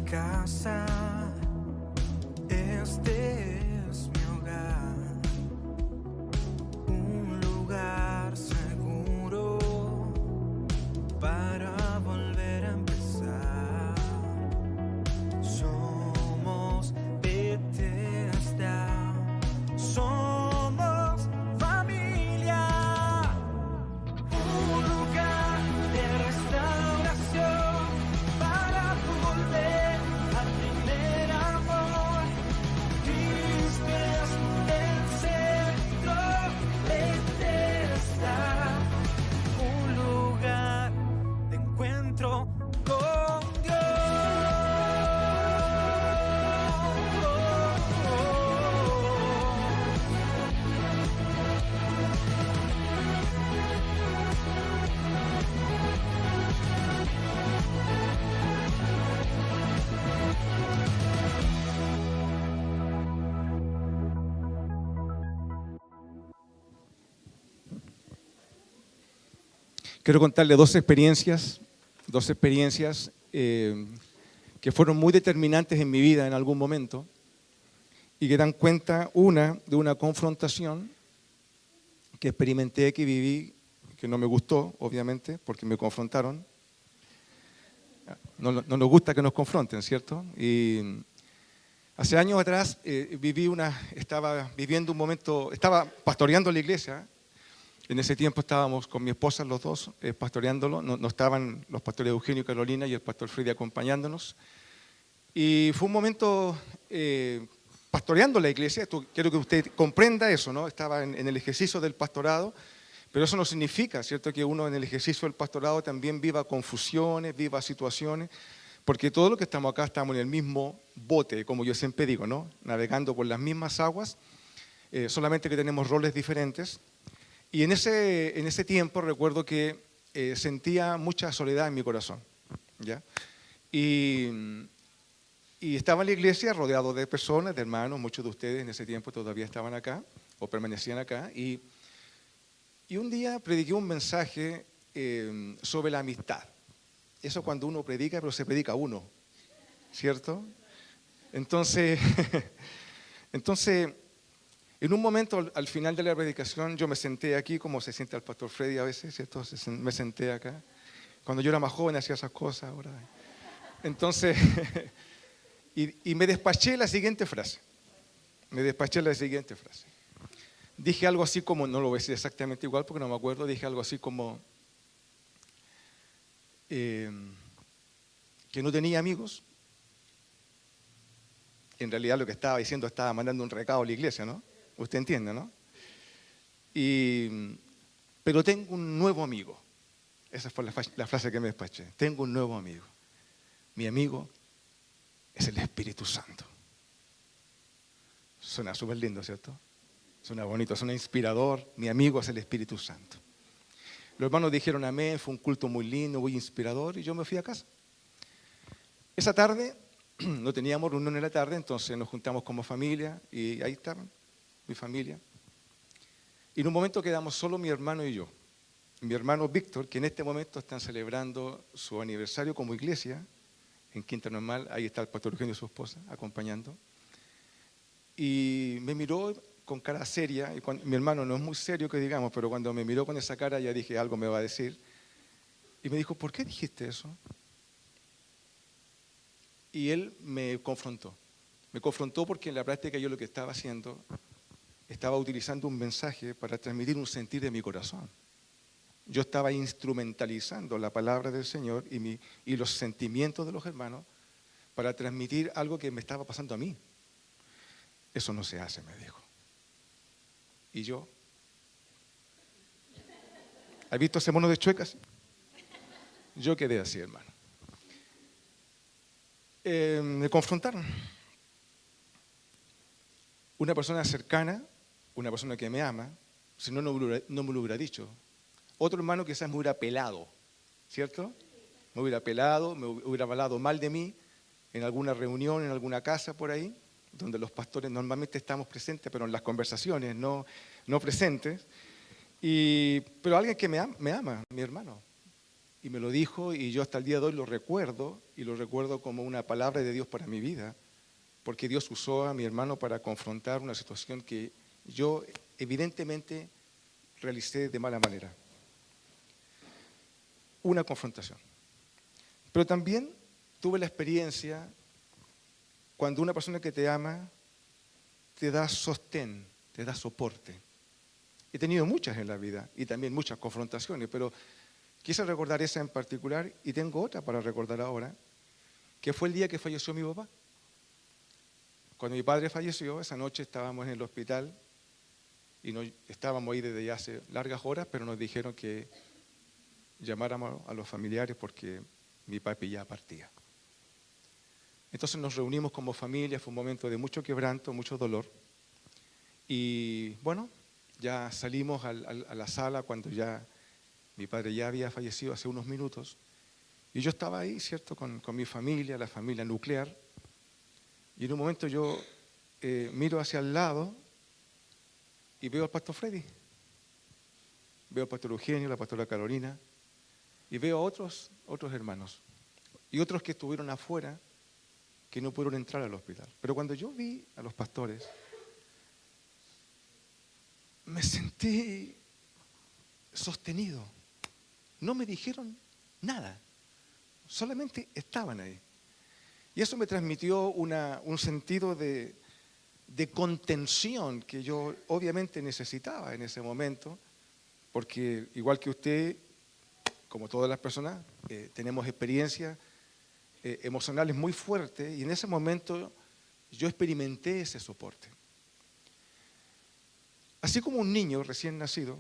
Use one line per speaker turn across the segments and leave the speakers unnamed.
casa, este es mi hogar, un lugar seguro para volver a empezar. Somos Bethesda, somos familia, un lugar de restauración para volver al primer amor. Cristo es el centro, Bethesda, un lugar de encuentro con Dios.
Quiero contarle dos experiencias que fueron muy determinantes en mi vida en algún momento y que dan cuenta, una, de una confrontación que experimenté, que viví, que no me gustó, obviamente, porque me confrontaron. No nos gusta que nos confronten, ¿cierto? Y hace años atrás estaba viviendo un momento, estaba pastoreando la iglesia. En ese tiempo estábamos con mi esposa los dos pastoreándolo, no estaban los pastores Eugenio y Carolina y el pastor Freddy acompañándonos. Y fue un momento pastoreando la iglesia. Quiero que usted comprenda eso, ¿no? Estaba en el ejercicio del pastorado, pero eso no significa, ¿cierto?, que uno en el ejercicio del pastorado también viva confusiones, viva situaciones, porque todos los que estamos acá estamos en el mismo bote, como yo siempre digo, ¿no? Navegando por las mismas aguas, solamente que tenemos roles diferentes. Y en ese tiempo recuerdo que sentía mucha soledad en mi corazón, ¿ya? Y estaba en la iglesia rodeado de personas, de hermanos, muchos de ustedes en ese tiempo todavía estaban acá o permanecían acá. Y un día prediqué un mensaje sobre la amistad. Eso cuando uno predica, pero se predica uno, ¿cierto? Entonces, en un momento, al final de la predicación, yo me senté aquí, como se sienta el pastor Freddy a veces, ¿cierto? Me senté acá. Cuando yo era más joven hacía esas cosas ahora. Entonces, y me despaché la siguiente frase. Dije algo así como, no lo voy a decir exactamente igual porque no me acuerdo, dije algo así como que no tenía amigos. En realidad lo que estaba diciendo, estaba mandando un recado a la iglesia, ¿no? Usted entiende, ¿no? Pero tengo un nuevo amigo. Esa fue la frase que me despaché. Tengo un nuevo amigo. Mi amigo es el Espíritu Santo. Suena súper lindo, ¿cierto? Suena bonito, suena inspirador. Mi amigo es el Espíritu Santo. Los hermanos dijeron amén, fue un culto muy lindo, muy inspirador, y yo me fui a casa. Esa tarde, no teníamos reunión en la tarde, entonces nos juntamos como familia, y ahí estaban mi familia. Y en un momento quedamos solo mi hermano y yo. Mi hermano Víctor, que en este momento están celebrando su aniversario como iglesia, en Quinta Normal, ahí está el pastor Eugenio y su esposa acompañando. Y me miró con cara seria, y mi hermano no es muy serio que digamos, pero cuando me miró con esa cara ya dije, algo me va a decir. Y me dijo, ¿por qué dijiste eso? Y él me confrontó. Me confrontó porque en la práctica yo lo que estaba haciendo, estaba utilizando un mensaje para transmitir un sentir de mi corazón. Yo estaba instrumentalizando la palabra del Señor y los sentimientos de los hermanos para transmitir algo que me estaba pasando a mí. Eso no se hace, me dijo. Y yo, ¿has visto ese mono de chuecas? Yo quedé así, hermano. Me confrontaron. Una persona cercana, una persona que me ama, si no, no me lo hubiera dicho. Otro hermano quizás me hubiera pelado, ¿cierto? Me hubiera pelado, me hubiera hablado mal de mí en alguna reunión, en alguna casa por ahí, donde los pastores normalmente estamos presentes, pero en las conversaciones no presentes. Pero alguien que me ama, mi hermano. y me lo dijo, y yo hasta el día de hoy lo recuerdo, y lo recuerdo como una palabra de Dios para mi vida, porque Dios usó a mi hermano para confrontar una situación que yo evidentemente realicé de mala manera. Una confrontación. Pero también tuve la experiencia cuando una persona que te ama te da sostén, te da soporte. He tenido muchas en la vida y también muchas confrontaciones, pero quise recordar esa en particular y tengo otra para recordar ahora, que fue el día que falleció mi papá. Cuando mi padre falleció, esa noche estábamos en el hospital y estábamos ahí desde ya hace largas horas, pero nos dijeron que llamáramos a los familiares porque mi papi ya partía. Entonces nos reunimos como familia, fue un momento de mucho quebranto, mucho dolor. Y bueno, ya salimos a la sala cuando ya mi padre ya había fallecido hace unos minutos. Y yo estaba ahí, ¿cierto?, con mi familia, la familia nuclear. Y en un momento yo miro hacia el lado y veo al pastor Freddy. Veo al pastor Eugenio, la pastora Carolina. Y veo a otros hermanos. Y otros que estuvieron afuera, que no pudieron entrar al hospital. Pero cuando yo vi a los pastores, me sentí sostenido. No me dijeron nada, solamente estaban ahí. Y eso me transmitió un sentido de contención que yo obviamente necesitaba en ese momento, porque igual que usted, como todas las personas, tenemos experiencias emocionales muy fuertes y en ese momento yo experimenté ese soporte. Así como un niño recién nacido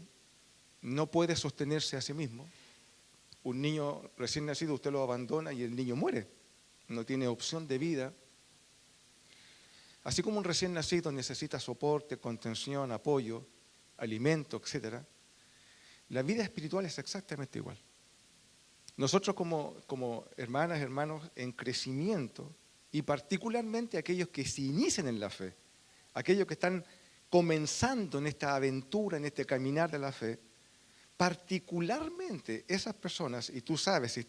no puede sostenerse a sí mismo, un niño recién nacido usted lo abandona y el niño muere, no tiene opción de vida. Así como un recién nacido necesita soporte, contención, apoyo, alimento, etc., la vida espiritual es exactamente igual. Nosotros como hermanas, hermanos en crecimiento, y particularmente aquellos que se inician en la fe, aquellos que están comenzando en esta aventura, en este caminar de la fe, particularmente esas personas, y tú sabes,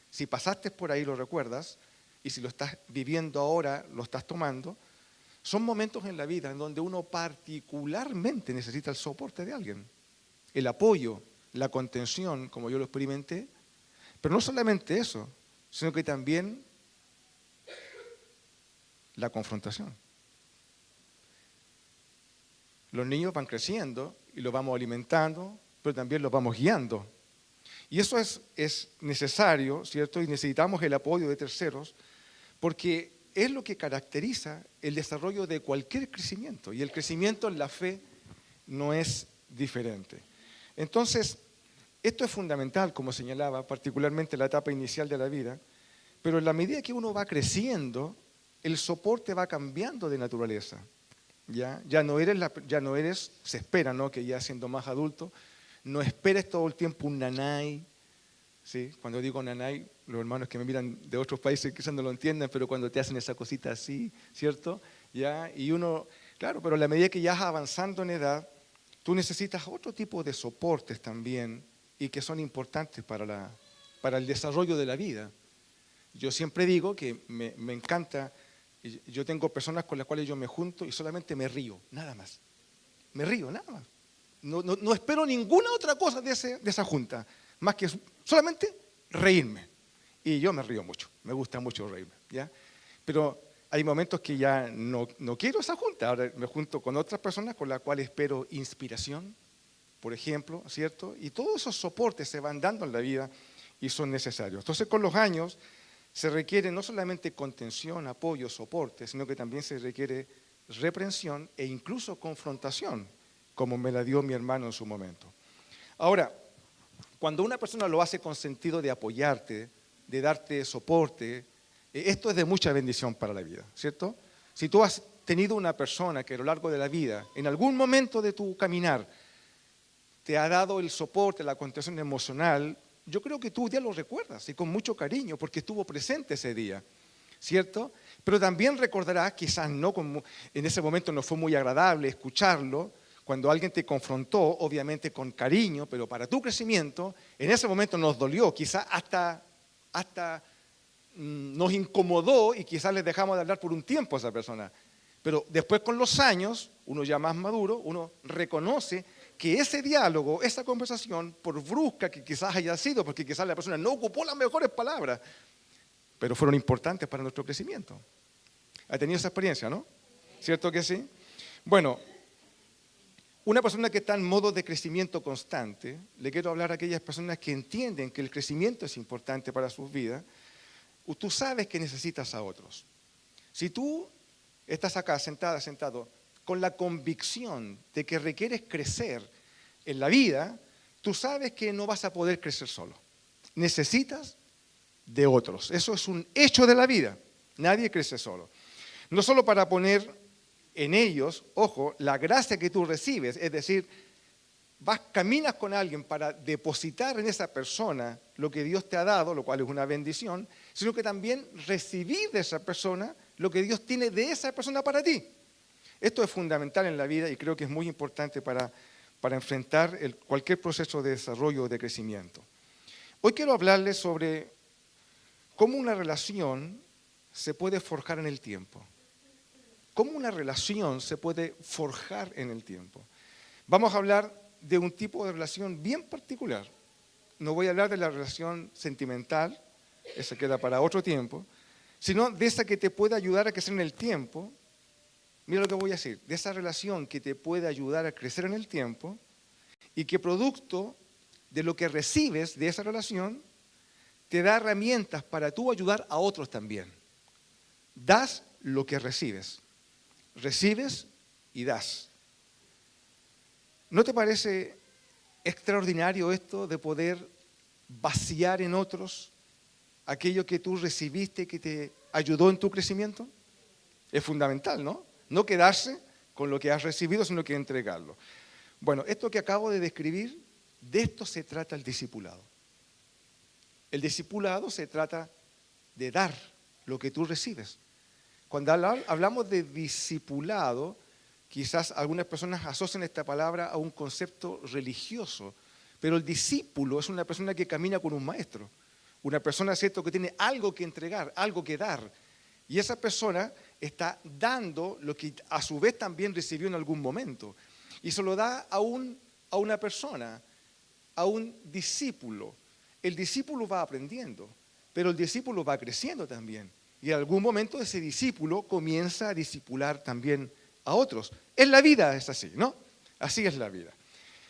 si pasaste por ahí lo recuerdas, y si lo estás viviendo ahora, lo estás tomando, son momentos en la vida en donde uno particularmente necesita el soporte de alguien, el apoyo, la contención, como yo lo experimenté. Pero no solamente eso, sino que también la confrontación. Los niños van creciendo y los vamos alimentando, pero también los vamos guiando. Y eso es necesario, ¿cierto? Y necesitamos el apoyo de terceros, porque es lo que caracteriza el desarrollo de cualquier crecimiento. Y el crecimiento en la fe no es diferente. Entonces, esto es fundamental, como señalaba, particularmente en la etapa inicial de la vida, pero en la medida que uno va creciendo, el soporte va cambiando de naturaleza. Ya no eres, se espera, ¿no?, que ya siendo más adulto, no esperes todo el tiempo un nanay. ¿Sí? Cuando digo nanay, los hermanos que me miran de otros países quizás no lo entiendan, pero cuando te hacen esa cosita así, ¿cierto? ¿Ya? Y uno, claro, pero a la medida que ya vas avanzando en edad, tú necesitas otro tipo de soportes también, y que son importantes para el desarrollo de la vida. Yo siempre digo que me encanta, yo tengo personas con las cuales yo me junto y solamente me río, nada más. Me río, nada más. No espero ninguna otra cosa de esa junta, más que solamente reírme. Y yo me río mucho, me gusta mucho reírme, ¿ya? Pero hay momentos que ya no quiero esa junta, ahora me junto con otras personas con las cuales espero inspiración, por ejemplo, ¿cierto? Y todos esos soportes se van dando en la vida y son necesarios. Entonces, con los años se requiere no solamente contención, apoyo, soporte, sino que también se requiere reprensión e incluso confrontación, como me la dio mi hermano en su momento. Ahora, cuando una persona lo hace con sentido de apoyarte, de darte soporte, esto es de mucha bendición para la vida, ¿cierto? Si tú has tenido una persona que a lo largo de la vida, en algún momento de tu caminar, te ha dado el soporte, la contención emocional, yo creo que tú ya lo recuerdas y con mucho cariño porque estuvo presente ese día, ¿cierto? Pero también recordarás, quizás no, en ese momento no fue muy agradable escucharlo, Cuando alguien te confrontó, obviamente con cariño, pero para tu crecimiento, en ese momento nos dolió, quizás hasta nos incomodó y quizás les dejamos de hablar por un tiempo a esa persona. Pero después con los años, uno ya más maduro, uno reconoce que ese diálogo, esa conversación, por brusca que quizás haya sido, porque quizás la persona no ocupó las mejores palabras, pero fueron importantes para nuestro crecimiento. ¿Ha tenido esa experiencia, no? ¿Cierto que sí? Bueno, una persona que está en modo de crecimiento constante, le quiero hablar a aquellas personas que entienden que el crecimiento es importante para sus vidas. Tú sabes que necesitas a otros. Si tú estás acá sentada, sentado, con la convicción de que requieres crecer en la vida, tú sabes que no vas a poder crecer solo. Necesitas de otros. Eso es un hecho de la vida. Nadie crece solo. No solo para poner en ellos, ojo, la gracia que tú recibes, es decir, caminas con alguien para depositar en esa persona lo que Dios te ha dado, lo cual es una bendición, sino que también recibir de esa persona lo que Dios tiene de esa persona para ti. Esto es fundamental en la vida y creo que es muy importante para enfrentar cualquier proceso de desarrollo o de crecimiento. Hoy quiero hablarles sobre cómo una relación se puede forjar en el tiempo. ¿Cómo una relación se puede forjar en el tiempo? Vamos a hablar de un tipo de relación bien particular. No voy a hablar de la relación sentimental, esa queda para otro tiempo, sino de esa que te puede ayudar a crecer en el tiempo. Mira lo que voy a decir, de esa relación que te puede ayudar a crecer en el tiempo y que producto de lo que recibes de esa relación te da herramientas para tú ayudar a otros también. Das lo que recibes. Recibes y das. ¿No te parece extraordinario esto de poder vaciar en otros aquello que tú recibiste que te ayudó en tu crecimiento? Es fundamental, ¿no? No quedarse con lo que has recibido, sino que entregarlo. Bueno, esto que acabo de describir, de esto se trata el discipulado. El discipulado se trata de dar lo que tú recibes. Cuando hablamos de discipulado, quizás algunas personas asocian esta palabra a un concepto religioso, pero el discípulo es una persona que camina con un maestro, una persona, ¿cierto?, que tiene algo que entregar, algo que dar, y esa persona está dando lo que a su vez también recibió en algún momento, y se lo da a una persona, a un discípulo. El discípulo va aprendiendo, pero el discípulo va creciendo también. Y en algún momento ese discípulo comienza a discipular también a otros. En la vida es así, ¿no? Así es la vida.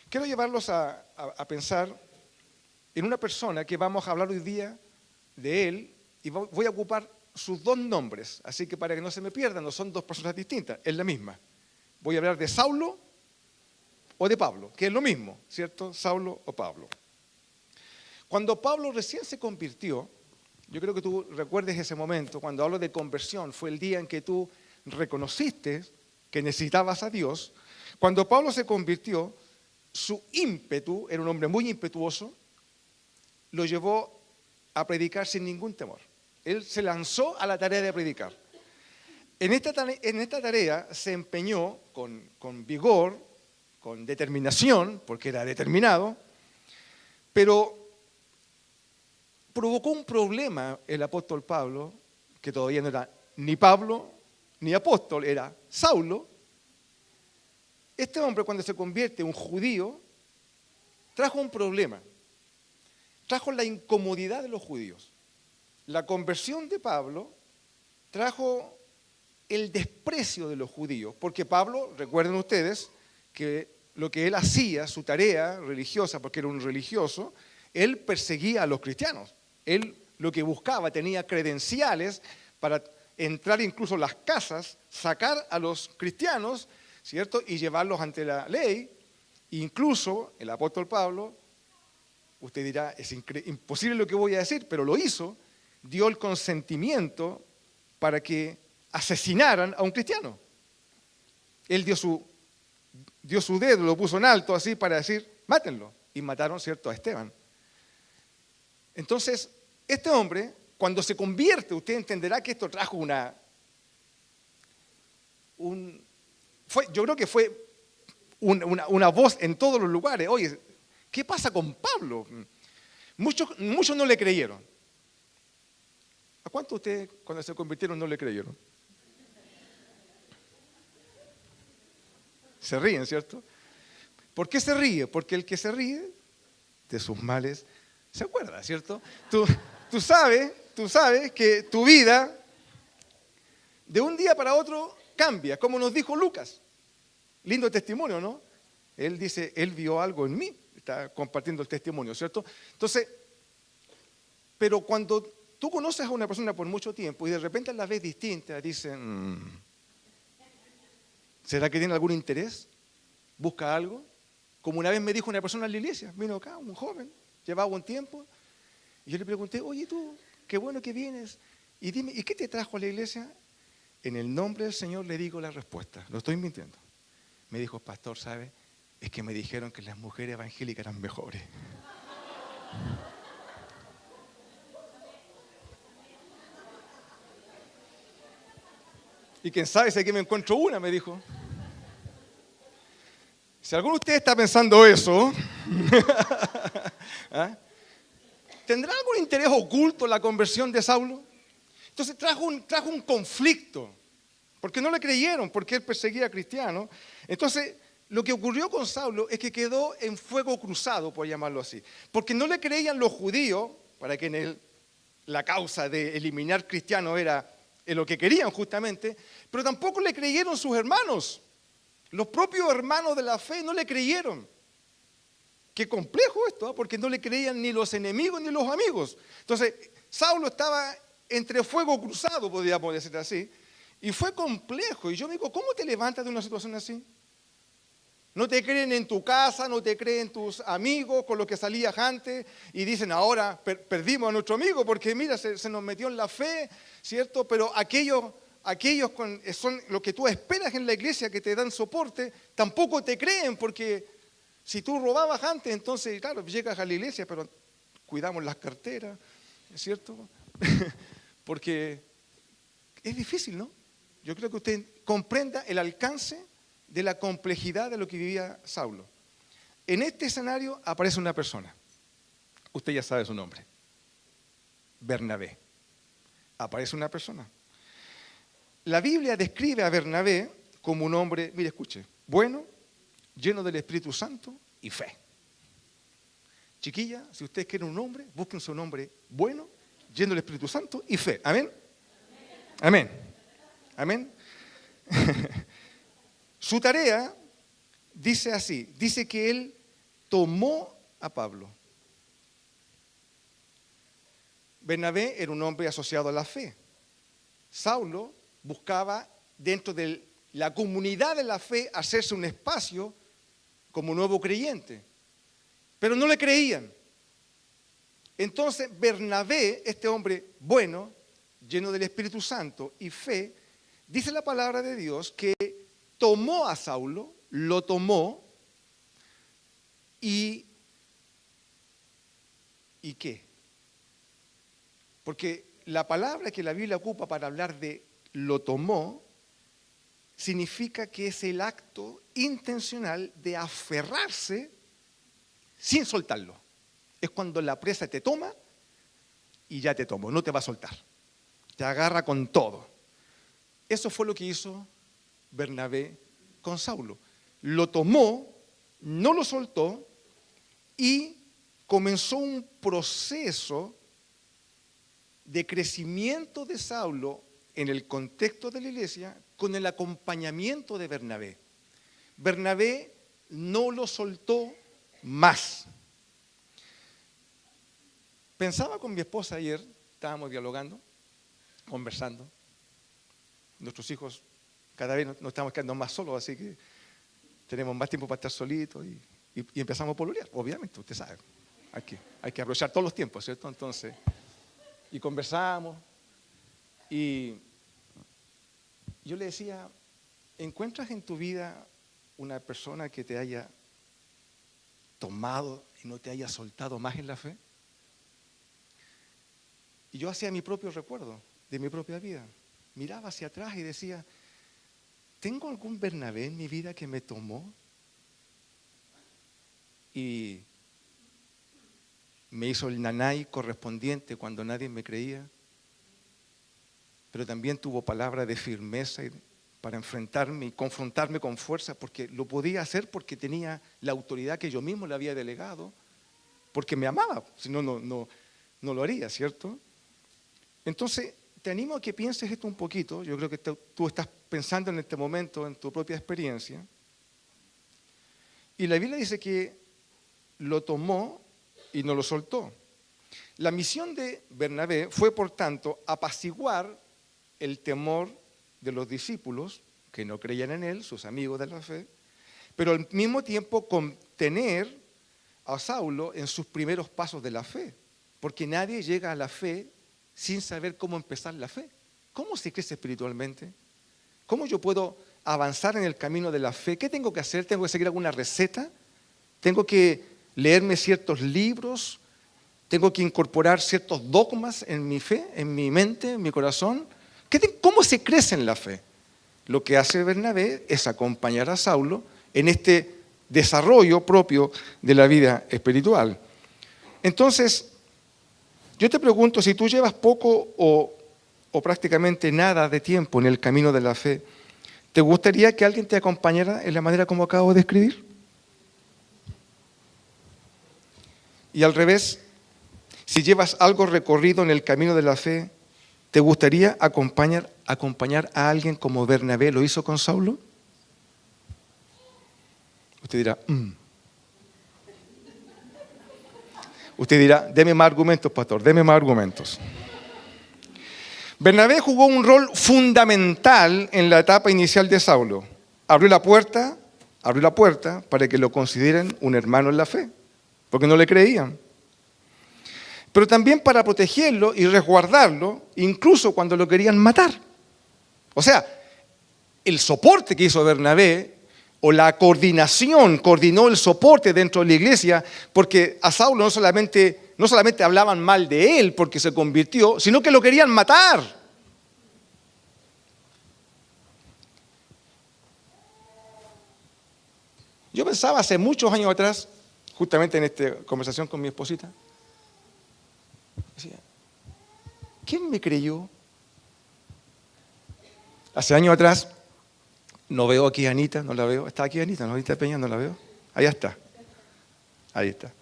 Quiero llevarlos a pensar en una persona que vamos a hablar hoy día de él y voy a ocupar sus dos nombres, así que para que no se me pierdan, no son dos personas distintas, es la misma. Voy a hablar de Saulo o de Pablo, que es lo mismo, ¿cierto? Saulo o Pablo. Cuando Pablo recién se convirtió, yo creo que tú recuerdes ese momento, cuando hablo de conversión, fue el día en que tú reconociste que necesitabas a Dios. Cuando Pablo se convirtió, su ímpetu, era un hombre muy impetuoso, lo llevó a predicar sin ningún temor. Él se lanzó a la tarea de predicar. En esta tarea se empeñó con vigor, con determinación, porque era determinado, pero provocó un problema el apóstol Pablo, que todavía no era ni Pablo ni apóstol, era Saulo. Este hombre, cuando se convierte en un judío, trajo un problema. Trajo la incomodidad de los judíos. La conversión de Pablo trajo el desprecio de los judíos, porque Pablo, recuerden ustedes, que lo que él hacía, su tarea religiosa, porque era un religioso, él perseguía a los cristianos. Él lo que buscaba, tenía credenciales para entrar incluso a las casas, sacar a los cristianos, ¿cierto?, y llevarlos ante la ley. Incluso el apóstol Pablo, usted dirá, es imposible lo que voy a decir, pero lo hizo, dio el consentimiento para que asesinaran a un cristiano. Él dio su dedo, lo puso en alto así para decir, mátenlo. Y mataron, ¿cierto?, a Esteban. Entonces, este hombre, cuando se convierte, usted entenderá que esto trajo yo creo que fue una voz en todos los lugares. Oye, ¿qué pasa con Pablo? Muchos no le creyeron. ¿A cuántos de ustedes cuando se convirtieron no le creyeron? Se ríen, ¿cierto? ¿Por qué se ríe? Porque el que se ríe de sus males se acuerda, ¿cierto? Tú sabes que tu vida de un día para otro cambia, como nos dijo Lucas. Lindo testimonio, ¿no? Él dice, él vio algo en mí, está compartiendo el testimonio, ¿cierto? Entonces, pero cuando tú conoces a una persona por mucho tiempo y de repente la ves distinta, dicen, ¿será que tiene algún interés? ¿Busca algo? Como una vez me dijo una persona en la iglesia, vino acá, un joven, llevaba un tiempo, y yo le pregunté, oye tú, qué bueno que vienes, y dime, ¿y qué te trajo a la iglesia? En el nombre del Señor le digo la respuesta, no estoy mintiendo. Me dijo, pastor, ¿sabe? Es que me dijeron que las mujeres evangélicas eran mejores. Y quién sabe si aquí me encuentro una, me dijo. Si alguno de ustedes está pensando eso, ¿ah? ¿Tendrá algún interés oculto en la conversión de Saulo? Entonces trajo un conflicto, porque no le creyeron, porque él perseguía a cristianos. Entonces, lo que ocurrió con Saulo es que quedó en fuego cruzado, por llamarlo así, porque no le creían los judíos, para que en él la causa de eliminar cristianos era lo que querían justamente, pero tampoco le creyeron sus hermanos. Los propios hermanos de la fe no le creyeron. Qué complejo esto, ¿eh? Porque no le creían ni los enemigos ni los amigos. Entonces, Saulo estaba entre fuego cruzado, podríamos decir así, y fue complejo. Y yo me digo, ¿cómo te levantas de una situación así? No te creen en tu casa, no te creen tus amigos con los que salías antes, y dicen, ahora perdimos a nuestro amigo porque mira, se nos metió en la fe, ¿cierto? Pero aquellos son lo que tú esperas en la iglesia, que te dan soporte, tampoco te creen, porque si tú robabas antes, entonces, claro, llegas a la iglesia, pero cuidamos las carteras, ¿cierto? Porque es difícil, ¿no? Yo creo que usted comprenda el alcance de la complejidad de lo que vivía Saulo. En este escenario aparece una persona, usted ya sabe su nombre, Bernabé. Aparece una persona. La Biblia describe a Bernabé como un hombre, mire, escuche, bueno, lleno del Espíritu Santo y fe. Chiquilla, si ustedes quieren un hombre, búsquense un hombre bueno, lleno del Espíritu Santo y fe. ¿Amén? Amén. Amén. Su tarea dice así, dice que él tomó a Pablo. Bernabé era un hombre asociado a la fe. Saulo buscaba dentro de la comunidad de la fe hacerse un espacio como nuevo creyente, pero no le creían. Entonces Bernabé, este hombre bueno, lleno del Espíritu Santo y fe, dice la palabra de Dios que tomó a Saulo, lo tomó ¿y qué? Porque la palabra que la Biblia ocupa para hablar de lo tomó significa que es el acto intencional de aferrarse sin soltarlo. Es cuando la presa te toma y ya te tomó, no te va a soltar. Te agarra con todo. Eso fue lo que hizo Bernabé con Saulo. Lo tomó, no lo soltó y comenzó un proceso de crecimiento de Saulo en el contexto de la iglesia con el acompañamiento de Bernabé. Bernabé no lo soltó más. Pensaba con mi esposa ayer, estábamos dialogando, conversando. Nuestros hijos cada vez nos estamos quedando más solos, así que tenemos más tiempo para estar solitos y empezamos a pololear, obviamente, usted sabe. Hay que aprovechar todos los tiempos, ¿cierto? Entonces, y conversamos y yo le decía, ¿encuentras en tu vida una persona que te haya tomado y no te haya soltado más en la fe? Y yo hacía mi propio recuerdo de mi propia vida. Miraba hacia atrás y decía, ¿tengo algún Bernabé en mi vida que me tomó y me hizo el nanay correspondiente cuando nadie me creía, pero también tuvo palabra de firmeza para enfrentarme y confrontarme con fuerza, porque lo podía hacer porque tenía la autoridad que yo mismo le había delegado, porque me amaba, si no, no lo haría, ¿cierto? Entonces, te animo a que pienses esto un poquito. Yo creo que tú estás pensando en este momento en tu propia experiencia. Y la Biblia dice que lo tomó y no lo soltó. La misión de Bernabé fue, por tanto, apaciguar el temor de los discípulos que no creían en él, sus amigos de la fe, pero al mismo tiempo contener a Saulo en sus primeros pasos de la fe, porque nadie llega a la fe sin saber cómo empezar la fe. ¿Cómo se crece espiritualmente? ¿Cómo yo puedo avanzar en el camino de la fe? ¿Qué tengo que hacer? ¿Tengo que seguir alguna receta? ¿Tengo que leerme ciertos libros? ¿Tengo que incorporar ciertos dogmas en mi fe, en mi mente, en mi corazón? ¿Cómo se crece en la fe? Lo que hace Bernabé es acompañar a Saulo en este desarrollo propio de la vida espiritual. Entonces, yo te pregunto, si tú llevas poco o prácticamente nada de tiempo en el camino de la fe, ¿te gustaría que alguien te acompañara en la manera como acabo de describir? Y al revés, si llevas algo recorrido en el camino de la fe, ¿te gustaría acompañar a alguien como Bernabé lo hizo con Saulo? Usted dirá, Usted dirá, deme más argumentos, pastor, deme más argumentos. Bernabé jugó un rol fundamental en la etapa inicial de Saulo. Abrió la puerta para que lo consideren un hermano en la fe, porque no le creían. Pero también para protegerlo y resguardarlo, incluso cuando lo querían matar. O sea, el soporte que hizo Bernabé, o la coordinó el soporte dentro de la iglesia, porque a Saulo no solamente hablaban mal de él porque se convirtió, sino que lo querían matar. Yo pensaba hace muchos años atrás, justamente en esta conversación con mi esposita, decía, ¿quién me creyó? Hace años atrás, no veo aquí a Anita, no la veo. ¿Está aquí Anita? ¿No? Anita Peña, no la veo. Allá está. Ahí está.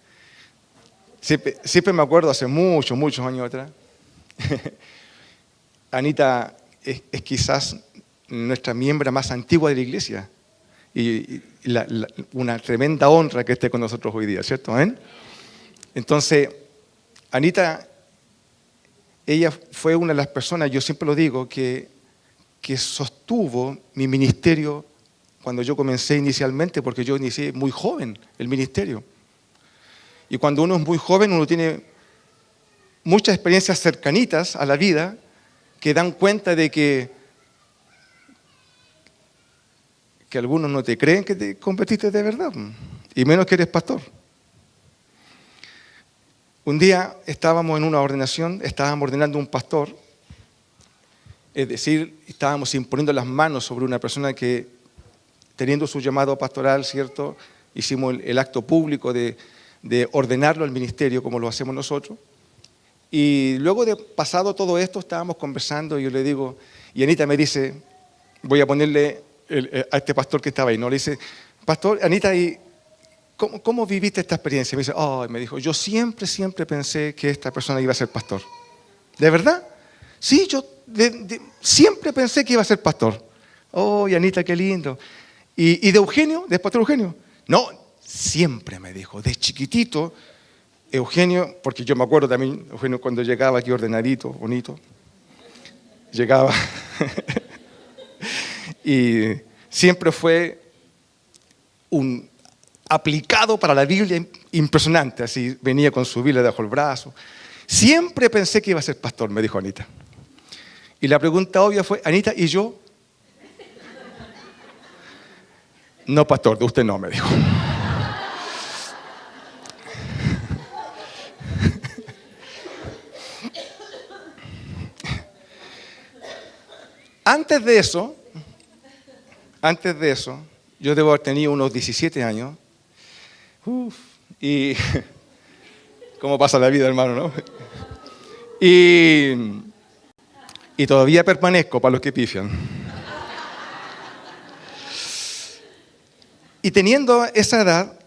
Siempre me acuerdo, hace muchos años atrás, Anita es quizás nuestra miembro más antigua de la iglesia. Y una tremenda honra que esté con nosotros hoy día, ¿cierto? ¿Amén? Entonces, Anita, ella fue una de las personas, yo siempre lo digo, que sostuvo mi ministerio cuando yo comencé inicialmente, porque yo inicié muy joven el ministerio. Y cuando uno es muy joven, uno tiene muchas experiencias cercanitas a la vida que dan cuenta de que algunos no te creen que te convertiste de verdad, y menos que eres pastor. Un día estábamos en una ordenación, estábamos ordenando un pastor. Es decir, estábamos imponiendo las manos sobre una persona que, teniendo su llamado pastoral, ¿cierto? Hicimos el acto público de ordenarlo al ministerio, como lo hacemos nosotros. Y luego de pasado todo esto, estábamos conversando y yo le digo, y Anita me dice, voy a ponerle a este pastor que estaba ahí, ¿no? Le dice, pastor, Anita, ¿y cómo viviste esta experiencia? Me dijo, yo siempre pensé que esta persona iba a ser pastor. ¿De verdad? Sí, yo siempre pensé que iba a ser pastor. Oh, y Anita, qué lindo. ¿Y de Eugenio? ¿De pastor Eugenio? No, siempre me dijo, de chiquitito, Eugenio, porque yo me acuerdo también, Eugenio cuando llegaba aquí ordenadito, bonito, llegaba y siempre fue un aplicado para la Biblia impresionante, así venía con su Biblia debajo el brazo. Siempre pensé que iba a ser pastor, me dijo Anita. Y la pregunta obvia fue, Anita, ¿y yo? No, pastor, de usted no, me dijo. Antes de eso, yo debo haber tenido unos 17 años. Y cómo pasa la vida, hermano, ¿no? Y todavía permanezco para los que pifian. Y teniendo esa edad,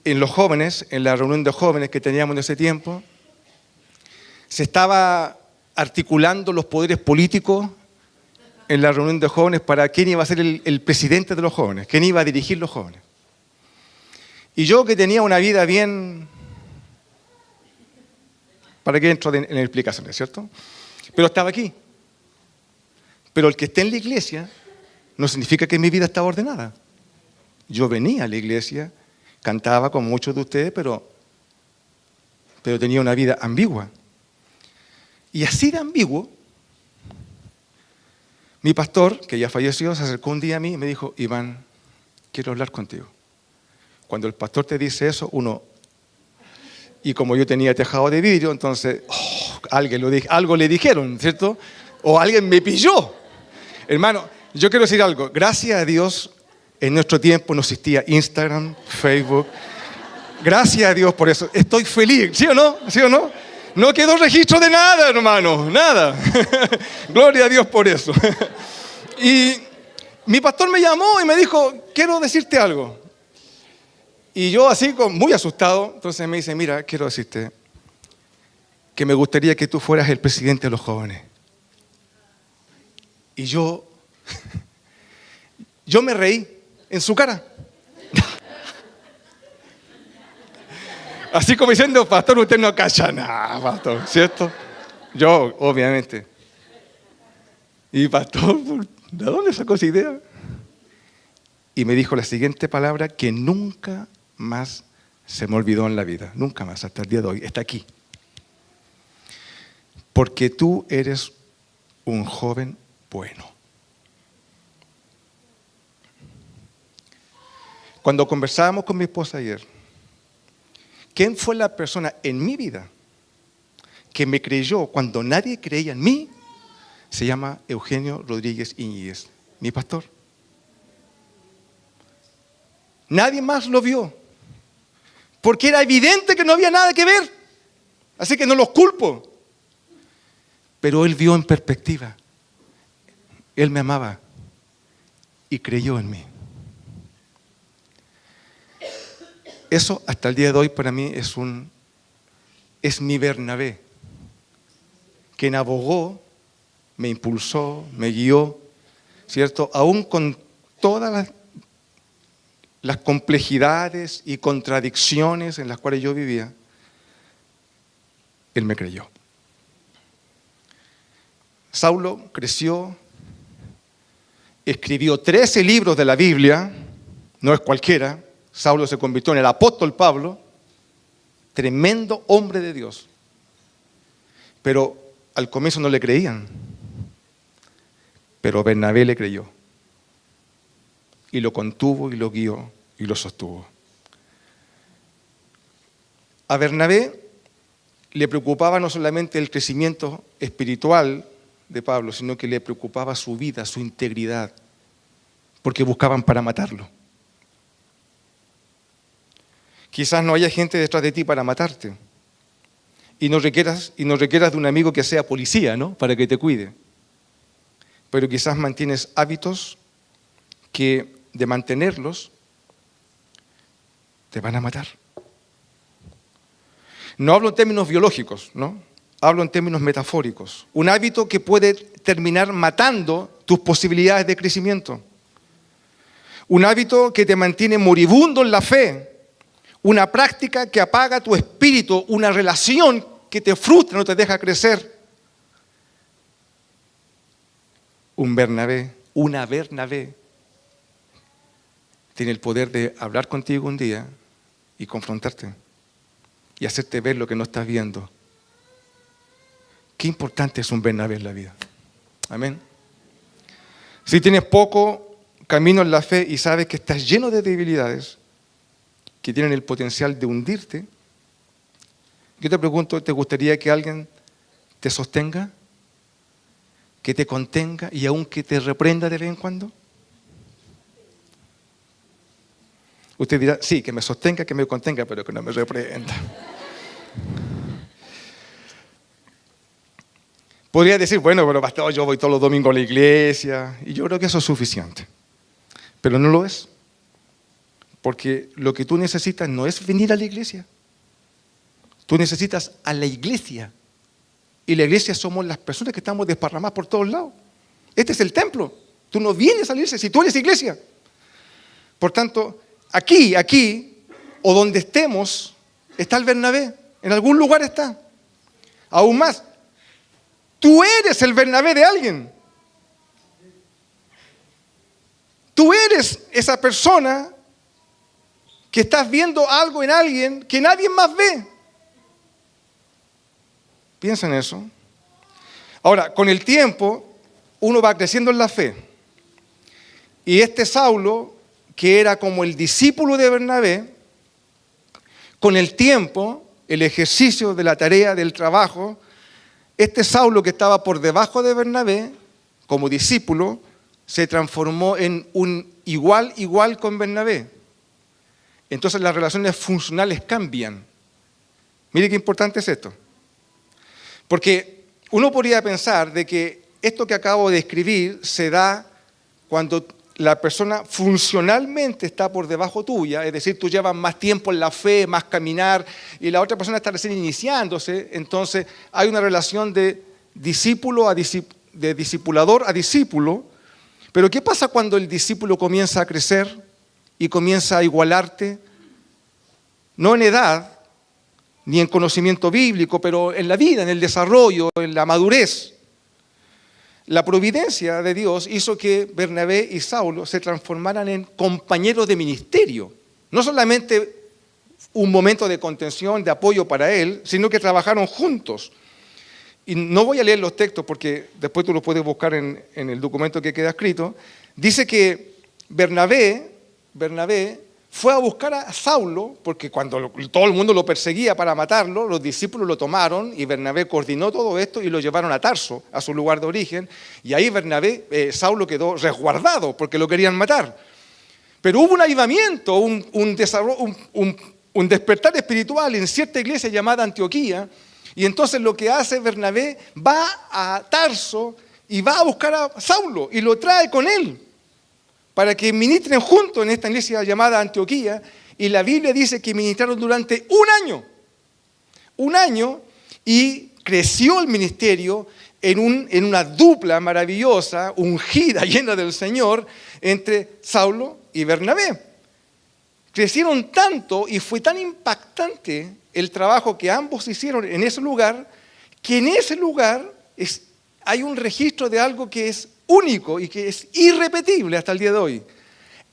en los jóvenes, en la reunión de jóvenes que teníamos en ese tiempo, se estaba articulando los poderes políticos en la reunión de jóvenes para quién iba a ser el presidente de los jóvenes, quién iba a dirigir los jóvenes. Y yo, que tenía una vida bien... ¿Para qué entro en explicaciones, cierto? Pero estaba aquí. Pero el que esté en la iglesia no significa que mi vida estaba ordenada. Yo venía a la iglesia, cantaba con muchos de ustedes, pero tenía una vida ambigua. Y así de ambiguo, mi pastor, que ya falleció, se acercó un día a mí y me dijo: Iván, quiero hablar contigo. Cuando el pastor te dice eso, uno... Y como yo tenía tejado de vidrio, entonces algo le dijeron, ¿cierto? O alguien me pilló. Hermano, yo quiero decir algo. Gracias a Dios, en nuestro tiempo no existía Instagram, Facebook. Gracias a Dios por eso. Estoy feliz, ¿sí o no? ¿Sí o no? No quedó registro de nada, hermano, nada. Gloria a Dios por eso. Y mi pastor me llamó y me dijo: quiero decirte algo. Y yo así, muy asustado, entonces me dice: mira, quiero decirte que me gustaría que tú fueras el presidente de los jóvenes. Y yo me reí en su cara. Así como diciendo: pastor, usted no cacha nada, pastor, ¿cierto? Yo, obviamente. Y pastor, ¿de dónde sacó esa idea? Y me dijo la siguiente palabra que nunca más se me olvidó en la vida, nunca más, hasta el día de hoy, está aquí. Porque tú eres un joven bueno. Cuando conversábamos con mi esposa ayer, ¿quién fue la persona en mi vida que me creyó cuando nadie creía en mí? Se llama Eugenio Rodríguez Iñiguez, mi pastor. Nadie más lo vio, porque era evidente que no había nada que ver. Así que no los culpo. Pero él vio en perspectiva. Él me amaba y creyó en mí. Eso hasta el día de hoy para mí es mi Bernabé, quien abogó, me impulsó, me guió, ¿cierto? Aún con todas las complejidades y contradicciones en las cuales yo vivía, él me creyó. Saulo creció, escribió 13 libros de la Biblia, no es cualquiera. Saulo se convirtió en el apóstol Pablo, tremendo hombre de Dios. Pero al comienzo no le creían, pero Bernabé le creyó. Y lo contuvo y lo guió y lo sostuvo. A Bernabé le preocupaba no solamente el crecimiento espiritual de Pablo, sino que le preocupaba su vida, su integridad, porque buscaban para matarlo. Quizás no haya gente detrás de ti para matarte y no requieras de un amigo que sea policía, ¿no?, para que te cuide. Pero quizás mantienes hábitos que, de mantenerlos, te van a matar. No hablo en términos biológicos, ¿no? Hablo en términos metafóricos. Un hábito que puede terminar matando tus posibilidades de crecimiento. Un hábito que te mantiene moribundo en la fe. Una práctica que apaga tu espíritu. Una relación que te frustra, no te deja crecer. Un Bernabé, una Bernabé, tiene el poder de hablar contigo un día y confrontarte y hacerte ver lo que no estás viendo. Qué importante es un Bernabé en la vida. Amén. Si tienes poco camino en la fe y sabes que estás lleno de debilidades que tienen el potencial de hundirte, yo te pregunto, ¿te gustaría que alguien te sostenga, que te contenga y aun que te reprenda de vez en cuando? Usted dirá, sí, que me sostenga, que me contenga, pero que no me reprenda. Podría decir, bueno, pero pastor, yo voy todos los domingos a la iglesia, y yo creo que eso es suficiente. Pero no lo es. Porque lo que tú necesitas no es venir a la iglesia. Tú necesitas a la iglesia. Y la iglesia somos las personas que estamos desparramadas por todos lados. Este es el templo. Tú no vienes a la iglesia si tú eres iglesia. Por tanto, aquí, o donde estemos, está el Bernabé. En algún lugar está. Aún más, tú eres el Bernabé de alguien. Tú eres esa persona que estás viendo algo en alguien que nadie más ve. Piensa en eso. Ahora, con el tiempo, uno va creciendo en la fe. Y este Saulo, que era como el discípulo de Bernabé, con el tiempo, el ejercicio de la tarea, del trabajo, este Saulo que estaba por debajo de Bernabé, como discípulo, se transformó en un igual con Bernabé. Entonces las relaciones funcionales cambian. Mire qué importante es esto. Porque uno podría pensar de que esto que acabo de escribir se da cuando la persona funcionalmente está por debajo tuya, es decir, tú llevas más tiempo en la fe, más caminar, y la otra persona está recién iniciándose, entonces hay una relación de discípulo de discipulador a discípulo. Pero ¿qué pasa cuando el discípulo comienza a crecer y comienza a igualarte? No en edad, ni en conocimiento bíblico, pero en la vida, en el desarrollo, en la madurez. La providencia de Dios hizo que Bernabé y Saulo se transformaran en compañeros de ministerio. No solamente un momento de contención, de apoyo para él, sino que trabajaron juntos. Y no voy a leer los textos porque después tú los puedes buscar en el documento que queda escrito. Dice que Bernabé fue a buscar a Saulo, porque cuando todo el mundo lo perseguía para matarlo, los discípulos lo tomaron y Bernabé coordinó todo esto y lo llevaron a Tarso, a su lugar de origen, y ahí Saulo quedó resguardado porque lo querían matar. Pero hubo un avivamiento, un despertar espiritual en cierta iglesia llamada Antioquía, y entonces lo que hace Bernabé, va a Tarso y va a buscar a Saulo y lo trae con él, para que ministren juntos en esta iglesia llamada Antioquía, y la Biblia dice que ministraron durante un año, y creció el ministerio en una dupla maravillosa, ungida, llena del Señor, entre Saulo y Bernabé. Crecieron tanto y fue tan impactante el trabajo que ambos hicieron en ese lugar, que en ese lugar hay un registro de algo que es único y que es irrepetible hasta el día de hoy.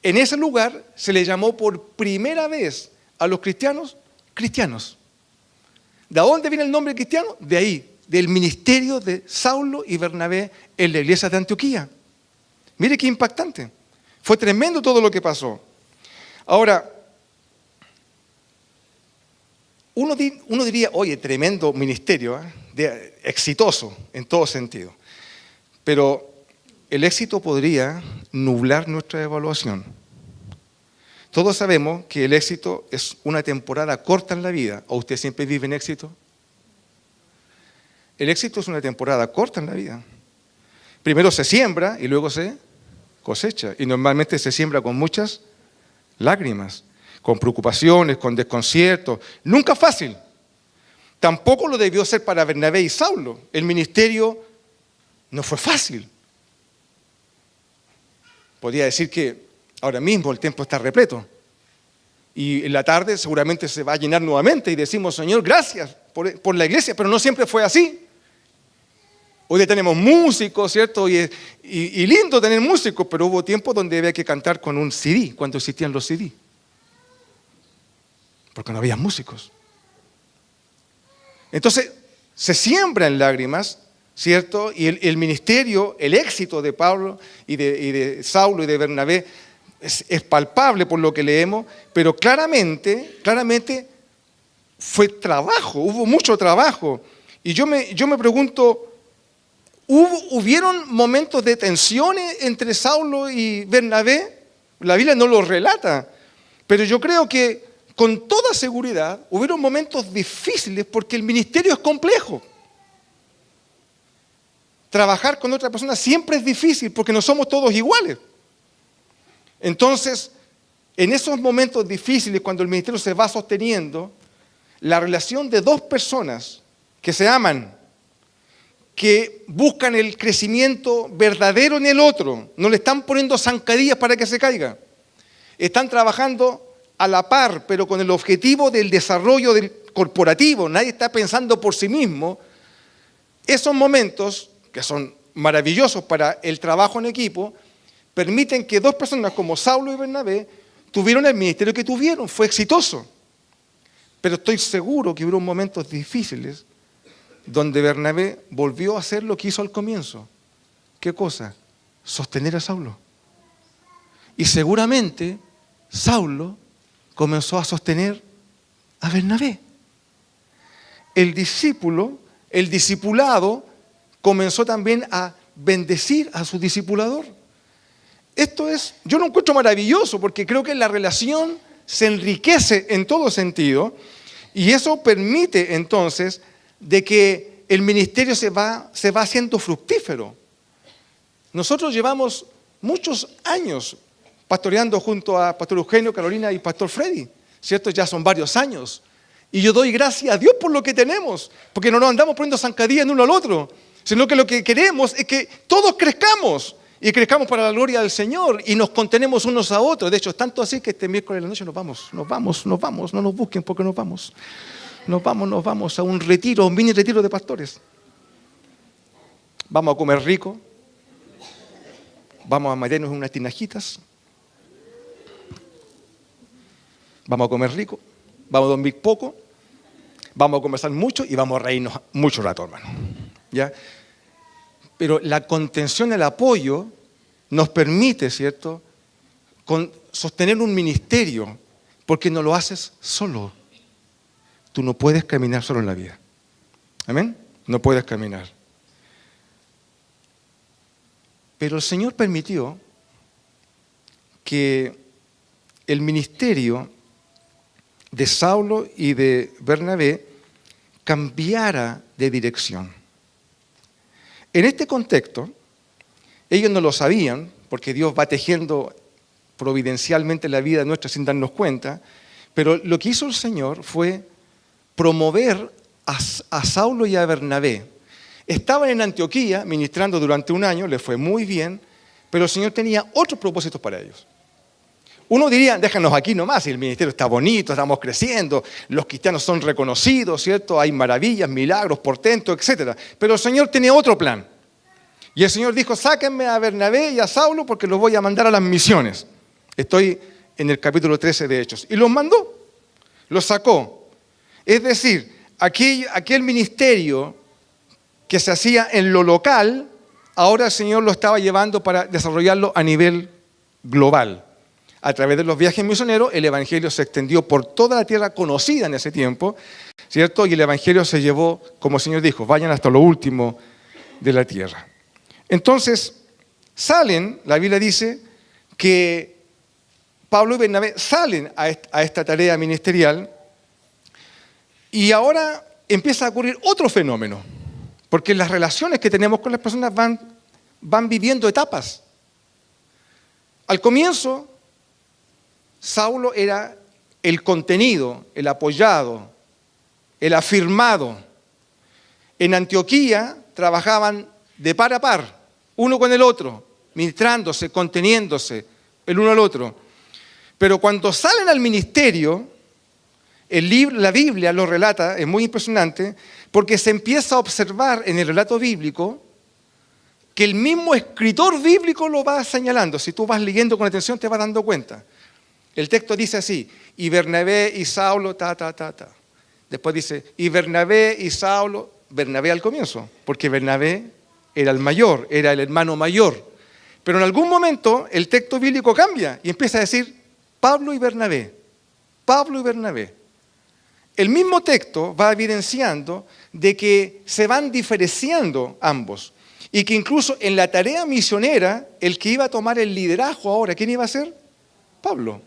En ese lugar se le llamó por primera vez a los cristianos, cristianos. ¿De dónde viene el nombre cristiano? De ahí, del ministerio de Saulo y Bernabé en la iglesia de Antioquía. Mire qué impactante. Fue tremendo todo lo que pasó. Ahora, uno diría, oye, tremendo ministerio, exitoso en todo sentido. Pero el éxito podría nublar nuestra evaluación. Todos sabemos que el éxito es una temporada corta en la vida. ¿O usted siempre vive en éxito? El éxito es una temporada corta en la vida. Primero se siembra y luego se cosecha. Y normalmente se siembra con muchas lágrimas, con preocupaciones, con desconciertos. Nunca fácil. Tampoco lo debió ser para Bernabé y Saulo. El ministerio no fue fácil. Podría decir que ahora mismo el templo está repleto. Y en la tarde seguramente se va a llenar nuevamente y decimos, Señor, gracias por la iglesia, pero no siempre fue así. Hoy tenemos músicos, ¿cierto? Y lindo tener músicos, pero hubo tiempos donde había que cantar con un CD, cuando existían los CD. Porque no había músicos. Entonces, se siembra en lágrimas, ¿cierto? Y el ministerio, el éxito de Pablo y de Saulo y de Bernabé es palpable por lo que leemos, pero claramente fue trabajo, hubo mucho trabajo. Y yo me pregunto, ¿hubieron momentos de tensiones entre Saulo y Bernabé? La Biblia no lo relata, Pero yo creo que con toda seguridad hubieron momentos difíciles porque el ministerio es complejo. Trabajar con otra persona siempre es difícil porque no somos todos iguales. Entonces, en esos momentos difíciles, cuando el ministerio se va sosteniendo, la relación de dos personas que se aman, que buscan el crecimiento verdadero en el otro, no le están poniendo zancadillas para que se caiga, están trabajando a la par, pero con el objetivo del desarrollo del corporativo, nadie está pensando por sí mismo. Esos momentos, que son maravillosos para el trabajo en equipo, permiten que dos personas como Saulo y Bernabé tuvieron el ministerio que tuvieron, fue exitoso. Pero estoy seguro que hubo momentos difíciles donde Bernabé volvió a hacer lo que hizo al comienzo. ¿Qué cosa? Sostener a Saulo. Y seguramente Saulo comenzó a sostener a Bernabé. El discipulado, comenzó también a bendecir a su discipulador. Esto es, yo lo encuentro maravilloso porque creo que la relación se enriquece en todo sentido y eso permite entonces de que el ministerio se va haciendo fructífero. Nosotros llevamos muchos años pastoreando junto a Pastor Eugenio, Carolina y Pastor Freddy, ¿cierto? Ya son varios años. Y yo doy gracias a Dios por lo que tenemos, porque no nos andamos poniendo zancadillas en uno al otro, sino que lo que queremos es que todos crezcamos y crezcamos para la gloria del Señor y nos contenemos unos a otros. De hecho, es tanto así que este miércoles de la noche nos vamos, no nos busquen porque nos vamos a un retiro, un mini retiro de pastores. Vamos a comer rico, vamos a meternos en unas tinajitas, vamos a comer rico, vamos a dormir poco, vamos a conversar mucho y vamos a reírnos mucho rato, hermano. ¿Ya? Pero la contención, el apoyo nos permite, ¿cierto?, sostener un ministerio, porque no lo haces solo. Tú no puedes caminar solo en la vida. ¿Amén? No puedes caminar. Pero el Señor permitió que el ministerio de Saulo y de Bernabé cambiara de dirección. En este contexto, ellos no lo sabían, porque Dios va tejiendo providencialmente la vida nuestra sin darnos cuenta, pero lo que hizo el Señor fue promover a Saulo y a Bernabé. Estaban en Antioquía ministrando durante un año, les fue muy bien, pero el Señor tenía otros propósitos para ellos. Uno diría, déjanos aquí nomás, y el ministerio está bonito, estamos creciendo, los cristianos son reconocidos, ¿cierto? Hay maravillas, milagros, portentos, etc. Pero el Señor tenía otro plan. Y el Señor dijo, sáquenme a Bernabé y a Saulo porque los voy a mandar a las misiones. Estoy en el capítulo 13 de Hechos. Y los mandó, los sacó. Es decir, aquel ministerio que se hacía en lo local, ahora el Señor lo estaba llevando para desarrollarlo a nivel global. A través de los viajes misioneros, el Evangelio se extendió por toda la tierra conocida en ese tiempo, ¿cierto? Y el Evangelio se llevó, como el Señor dijo, vayan hasta lo último de la tierra. Entonces, salen, la Biblia dice que Pablo y Bernabé salen a esta tarea ministerial y ahora empieza a ocurrir otro fenómeno, porque las relaciones que tenemos con las personas van viviendo etapas. Al comienzo, Saulo era el contenido, el apoyado, el afirmado. En Antioquía trabajaban de par a par, uno con el otro, ministrándose, conteniéndose, el uno al otro. Pero cuando salen al ministerio, la Biblia lo relata, es muy impresionante, porque se empieza a observar en el relato bíblico que el mismo escritor bíblico lo va señalando. Si tú vas leyendo con atención te vas dando cuenta. El texto dice así, y Bernabé y Saulo, Después dice, y Bernabé y Saulo, Bernabé al comienzo, porque Bernabé era el mayor, era el hermano mayor. Pero en algún momento el texto bíblico cambia y empieza a decir Pablo y Bernabé, Pablo y Bernabé. El mismo texto va evidenciando de que se van diferenciando ambos y que incluso en la tarea misionera, el que iba a tomar el liderazgo ahora, ¿quién iba a ser? Pablo.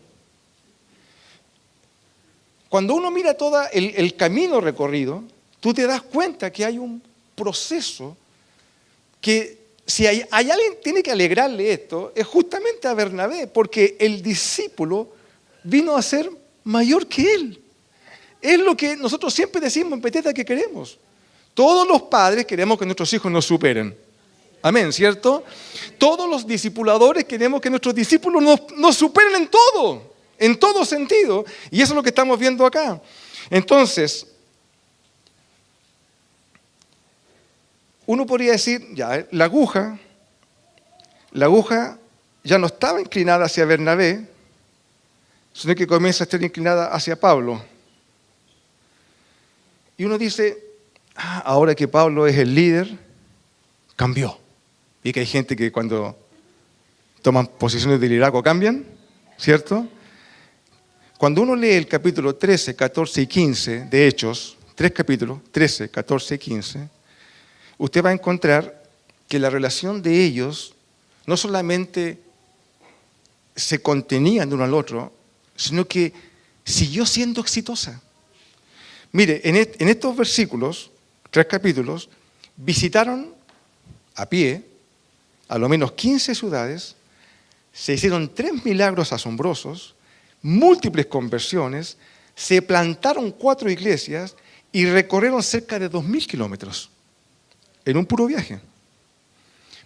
Cuando uno mira todo el camino recorrido, tú te das cuenta que hay un proceso que si hay alguien que tiene que alegrarle esto, es justamente a Bernabé, porque el discípulo vino a ser mayor que él. Es lo que nosotros siempre decimos en Peteta que queremos. Todos los padres queremos que nuestros hijos nos superen. Amén, ¿cierto? Todos los discipuladores queremos que nuestros discípulos nos superen en todo sentido. Y eso es lo que estamos viendo acá. Entonces, uno podría decir, ya, la aguja ya no estaba inclinada hacia Bernabé, sino que comienza a estar inclinada hacia Pablo. Y uno dice, ahora que Pablo es el líder, cambió. Y que hay gente que cuando toman posiciones de liderazgo cambian, ¿cierto? Cuando uno lee el capítulo 13, 14 y 15 de Hechos, 3 capítulos, 13, 14 y 15, usted va a encontrar que la relación de ellos no solamente se contenían de uno al otro, sino que siguió siendo exitosa. Mire, en estos versículos, 3 capítulos, visitaron a pie a lo menos 15 ciudades, se hicieron 3 milagros asombrosos, múltiples conversiones, se plantaron 4 iglesias y recorrieron cerca de 2.000 kilómetros en un puro viaje.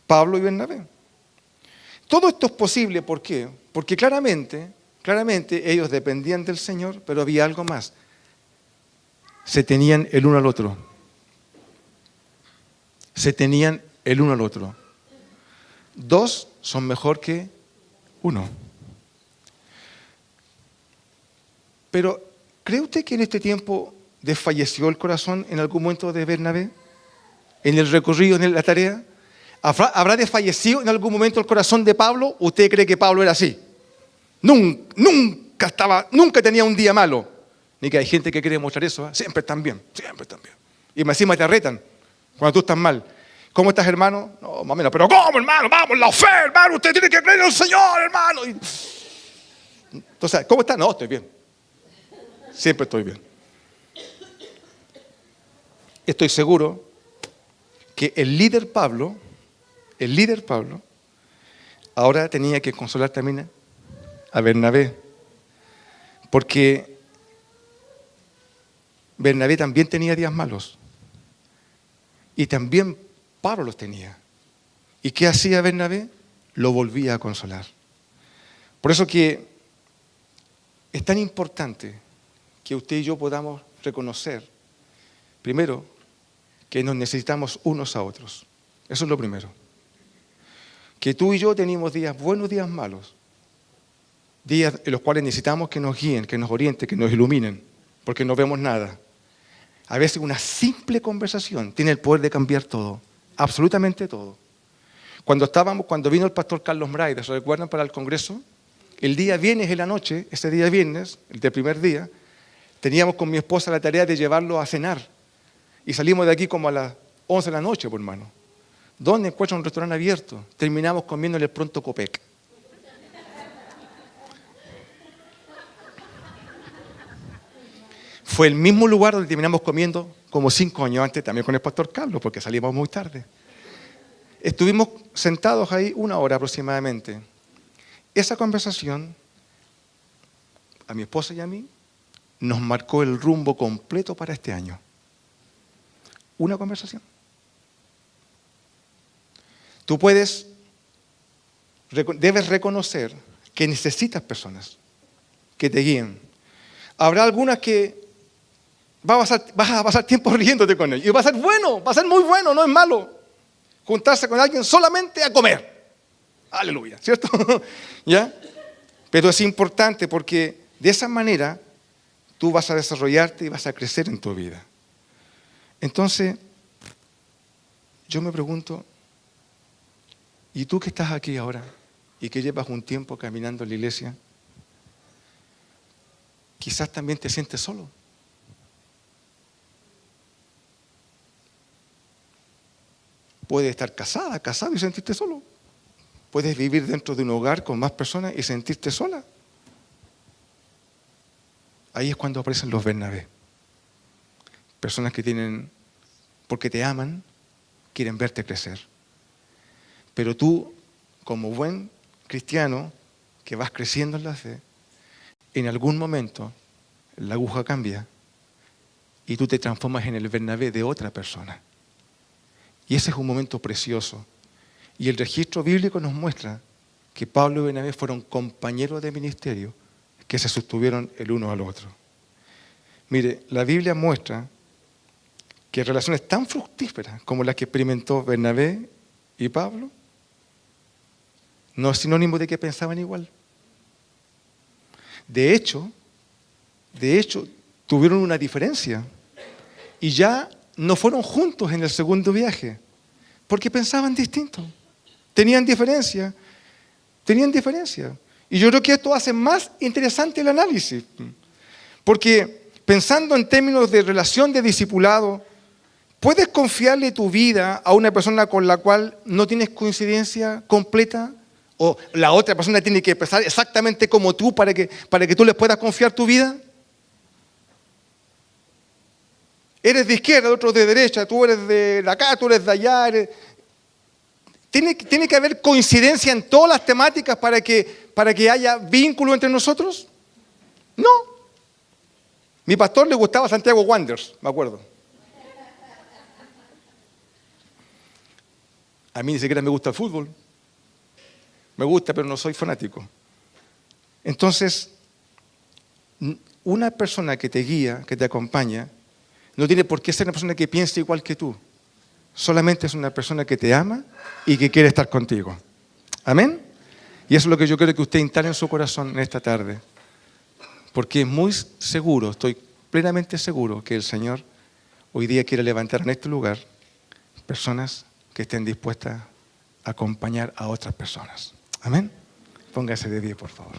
Pablo y Bernabé. Todo esto es posible, ¿por qué? Porque claramente ellos dependían del Señor, pero había algo más. Se tenían el uno al otro. Se tenían el uno al otro. 2 son mejor que 1. Pero, ¿cree usted que en este tiempo desfalleció el corazón en algún momento de Bernabé? ¿En el recorrido, en la tarea? ¿Habrá desfallecido en algún momento el corazón de Pablo? ¿Usted cree que Pablo era así? Nunca tenía un día malo. Ni que hay gente que quiere mostrar eso, ¿eh? Siempre están bien. Y encima te retan cuando tú estás mal. ¿Cómo estás, hermano? No, más o menos. ¿Pero cómo, hermano? Vamos, la fe, hermano. Usted tiene que creer en el Señor, hermano. Entonces, ¿cómo está? No, estoy bien. Siempre estoy bien. Estoy seguro que el líder Pablo, ahora tenía que consolar también a Bernabé. Porque Bernabé también tenía días malos. Y también Pablo los tenía. ¿Y qué hacía Bernabé? Lo volvía a consolar. Por eso que es tan importante que usted y yo podamos reconocer, primero, que nos necesitamos unos a otros. Eso es lo primero. Que tú y yo tenemos días buenos, días malos. Días en los cuales necesitamos que nos guíen, que nos orienten, que nos iluminen, porque no vemos nada. A veces una simple conversación tiene el poder de cambiar todo, absolutamente todo. Cuando vino el pastor Carlos Mraida, ¿se recuerdan para el congreso? El día viernes en la noche, ese día viernes, el del primer día, teníamos con mi esposa la tarea de llevarlo a cenar. Y salimos de aquí como a las 11 de la noche, por hermano. ¿Dónde encuentra un restaurante abierto? Terminamos comiendo en el Pronto Copec. Fue el mismo lugar donde terminamos comiendo como 5 años antes, también con el pastor Carlos, porque salimos muy tarde. Estuvimos sentados ahí 1 hora aproximadamente. Esa conversación, a mi esposa y a mí, nos marcó el rumbo completo para este año. Una conversación. Tú debes reconocer que necesitas personas que te guíen. Habrá algunas que vas a pasar tiempo riéndote con ellos. Y va a ser bueno, va a ser muy bueno, no es malo. Juntarse con alguien solamente a comer. Aleluya, ¿cierto? ¿Ya? Pero es importante porque de esa manera tú vas a desarrollarte y vas a crecer en tu vida. Entonces, yo me pregunto, ¿y tú que estás aquí ahora y que llevas un tiempo caminando en la iglesia? Quizás también te sientes solo. Puedes estar casado y sentirte solo. Puedes vivir dentro de un hogar con más personas y sentirte sola. ahí es cuando aparecen los Bernabé. Personas que tienen, porque te aman, quieren verte crecer. Pero tú, como buen cristiano, que vas creciendo en la fe, en algún momento la aguja cambia y tú te transformas en el Bernabé de otra persona. Y ese es un momento precioso. Y el registro bíblico nos muestra que Pablo y Bernabé fueron compañeros de ministerio que se sostuvieron el uno al otro. Mire, la Biblia muestra que relaciones tan fructíferas como las que experimentó Bernabé y Pablo no es sinónimo de que pensaban igual. De hecho, tuvieron una diferencia y ya no fueron juntos en el segundo viaje porque pensaban distinto. Tenían diferencia. Y yo creo que esto hace más interesante el análisis. Porque pensando en términos de relación de discipulado, ¿puedes confiarle tu vida a una persona con la cual no tienes coincidencia completa? ¿O la otra persona tiene que pensar exactamente como tú para que tú les puedas confiar tu vida? Eres de izquierda, el otro de derecha, tú eres de acá, tú eres de allá. ¿Tiene que haber coincidencia en todas las temáticas para que haya vínculo entre nosotros? No. Mi pastor le gustaba Santiago Wanderers, me acuerdo. A mí ni siquiera me gusta el fútbol. Me gusta, pero no soy fanático. Entonces, una persona que te guía, que te acompaña, no tiene por qué ser una persona que piense igual que tú. Solamente es una persona que te ama y que quiere estar contigo. ¿Amén? Y eso es lo que yo quiero que usted instale en su corazón en esta tarde. Porque es muy seguro, estoy plenamente seguro que el Señor hoy día quiere levantar en este lugar personas que estén dispuestas a acompañar a otras personas. ¿Amén? Póngase de pie, por favor.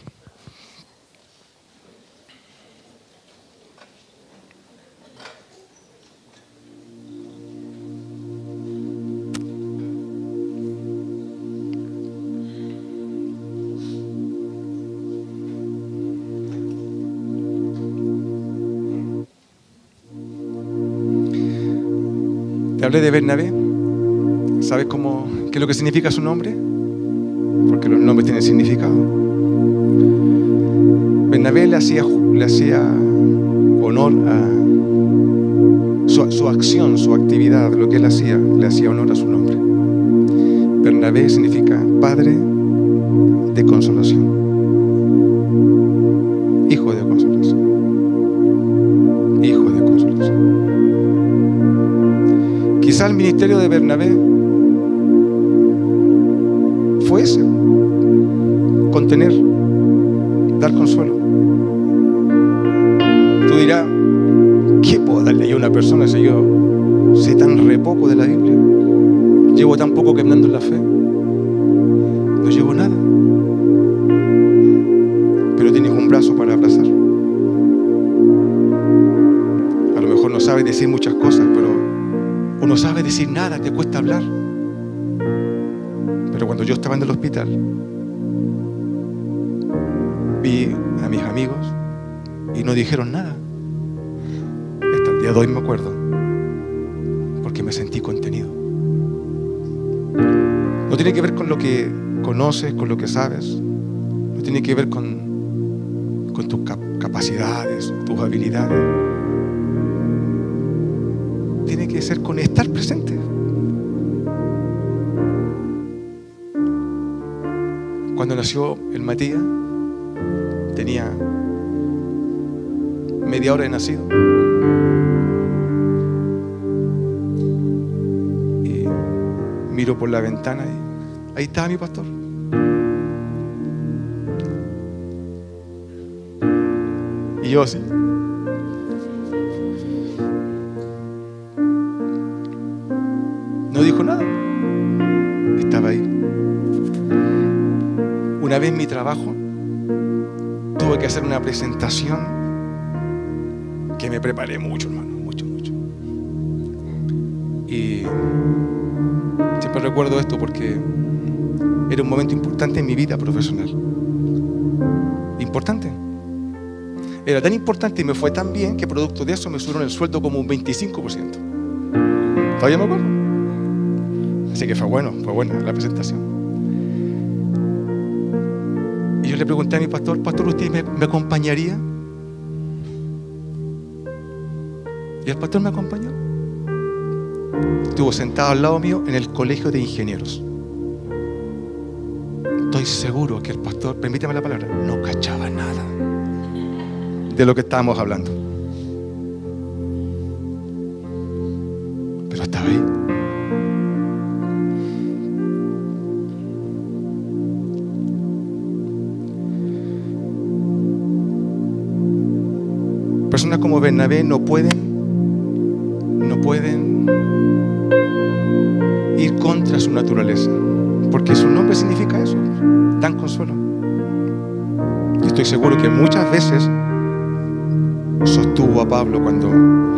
Te hablé de Bernabé. ¿Sabes qué es lo que significa su nombre? Porque los nombres tienen significado. Bernabé le hacía honor a su acción, su actividad, lo que él hacía, le hacía honor a su nombre. Bernabé significa Padre de consolación. Hijo de consolación. Hijo de consolación. Quizá el ministerio de Bernabé fue ese: contener, dar consuelo. Tú dirás, ¿qué puedo darle yo a una persona si yo sé tan re poco de la Biblia? Llevo tan poco caminando en la fe. No llevo nada. Pero tienes un brazo para abrazar. A lo mejor no sabes decir muchas cosas, pero o no sabes decir nada, te cuesta hablar. Pero cuando yo estaba en el hospital, vi a mis amigos y no dijeron nada. Hasta el día de hoy me acuerdo, porque me sentí contenido. No tiene que ver con lo que conoces, con lo que sabes. No tiene que ver con tus capacidades, tus habilidades. Tiene que ser con estar presente. Cuando nació el Matías, tenía media hora de nacido. Y miro por la ventana y ahí estaba mi pastor. Y yo así. No dijo nada. Estaba ahí. Una vez en mi trabajo tuve que hacer una presentación que me preparé mucho, hermano, mucho. Y siempre recuerdo esto porque era un momento importante en mi vida profesional. Importante. Era tan importante y me fue tan bien que producto de eso me subieron el sueldo como un 25%. ¿Todavía me acuerdo? Así que fue buena la presentación. Y yo le pregunté a mi pastor: pastor, ¿usted me acompañaría? Y el pastor me acompañó. Estuvo sentado al lado mío en el colegio de ingenieros. Estoy seguro que el pastor, permítame la palabra, no cachaba nada de lo que estábamos hablando. Pero estaba ahí. Personas como Bernabé no pueden ir contra su naturaleza, porque su nombre significa eso, dan consuelo. Y estoy seguro que muchas veces sostuvo a Pablo cuando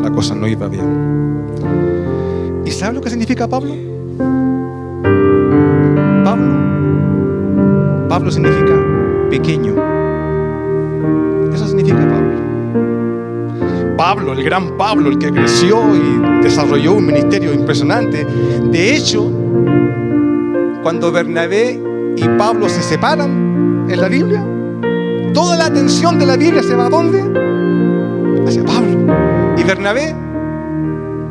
la cosa no iba bien. ¿Y sabe lo que significa Pablo? Pablo significa pequeño. Eso significa Pablo. Pablo, el gran Pablo, el que creció y desarrolló un ministerio impresionante. De hecho, cuando Bernabé y Pablo se separan en la Biblia, toda la atención de la Biblia se va ¿a dónde? Hacia Pablo. Y Bernabé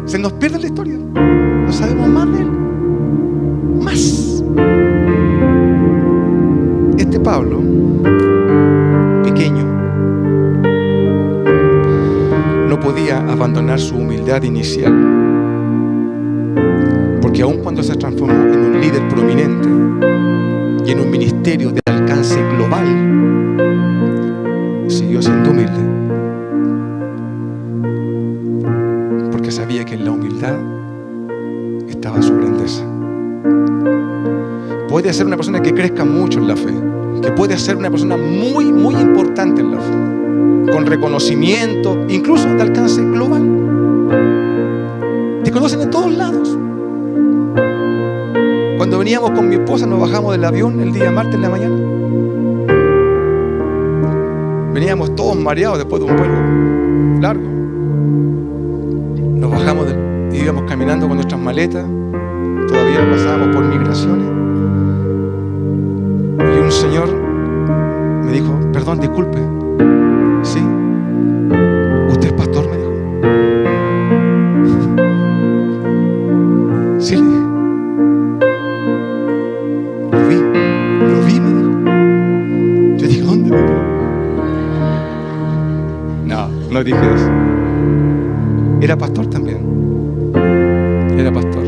se nos pierde la historia. No sabemos más de él. Más. Este Pablo, pequeño, no podía abandonar su humildad inicial, porque aun cuando se transformó en un líder prominente y en un ministerio de alcance global, siguió siendo humilde, porque sabía que en la humildad estaba su grandeza. Puede ser una persona que crezca mucho en la fe, que puede ser una persona muy, muy importante en la fe, con reconocimiento, incluso de alcance global. Te conocen en todos lados. Cuando veníamos con mi esposa, nos bajamos del avión el día martes en la mañana. Veníamos todos mareados después de un vuelo largo. Nos bajamos y íbamos caminando con nuestras maletas. Todavía pasábamos por migraciones. Y un señor me dijo: perdón, disculpe. ¿Sí? ¿Usted es pastor? Me dijo. Sí, le dije. Lo vi, me dijo. Yo dije: ¿dónde, me dijo? No dije eso. Era pastor también. Era pastor.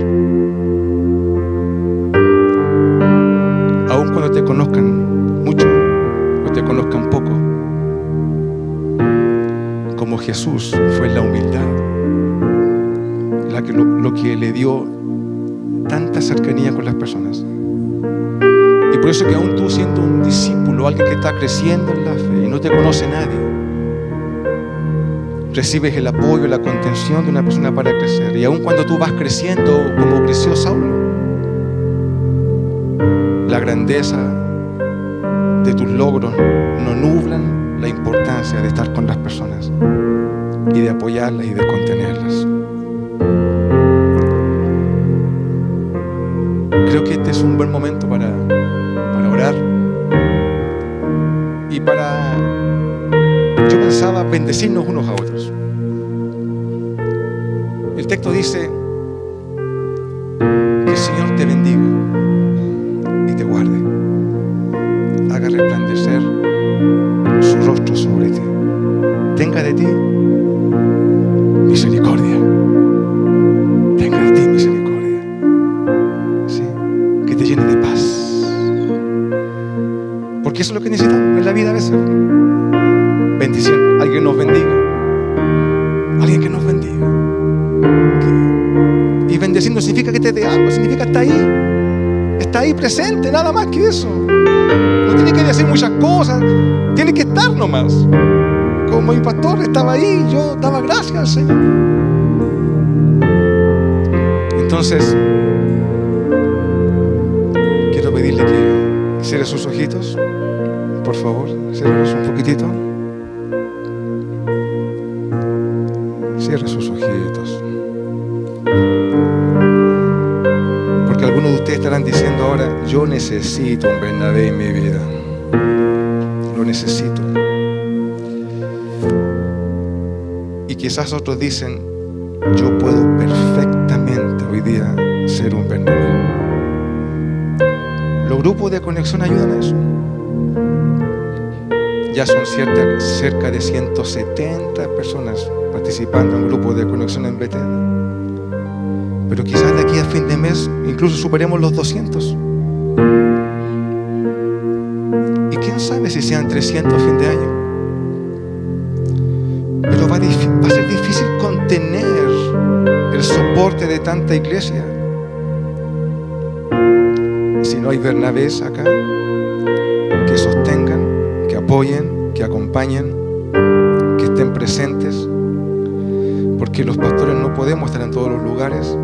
Aun cuando te conozcan mucho o te conozcan poco, como Jesús fue la humildad lo que le dio tanta cercanía con las personas. Y por eso que aún tú, siendo un discípulo, alguien que está creciendo en la fe y no te conoce nadie, recibes el apoyo, la contención de una persona para crecer. Y aun cuando tú vas creciendo como creció Saulo, la grandeza de tus logros no nublan la importancia de estar con las personas y de apoyarlas y de contenerlas. Creo que este es un buen momento para orar y para, yo pensaba, bendecirnos unos a otros. El texto dice que el Señor te bendiga y te guarde, haga resplandecer su rostro sobre ti, tenga de ti misericordia, tenga de ti misericordia, ¿sí? Que te llene de paz, porque eso es lo que necesitamos en la vida a veces. Bendición, alguien nos bendiga, alguien que nos bendiga. Y bendecir no significa que te dé algo, significa que está ahí presente, nada más que eso. No tiene que decir muchas cosas, tiene que estar nomás. Como mi pastor estaba ahí, yo daba gracias al Señor. Entonces, quiero pedirle que cierre sus ojitos, por favor, cierre un poquitito. Cierre sus ojitos. Porque algunos de ustedes estarán diciendo ahora, yo necesito un Bernabé en mi vida. Lo necesito. Y quizás otros dicen, yo puedo perfectamente hoy día ser un Bernabé. Los grupos de conexión ayudan a eso. Ya son cerca de 170 personas participando en grupos de conexión en Betel. Pero quizás de aquí a fin de mes incluso superemos los 200. Y quién sabe si sean 300 a fin de año. Pero va a ser difícil contener el soporte de tanta iglesia si no hay Bernabés acá que sostengan, que apoyen, que acompañen, que estén presentes, porque los pastores no podemos estar en todos los lugares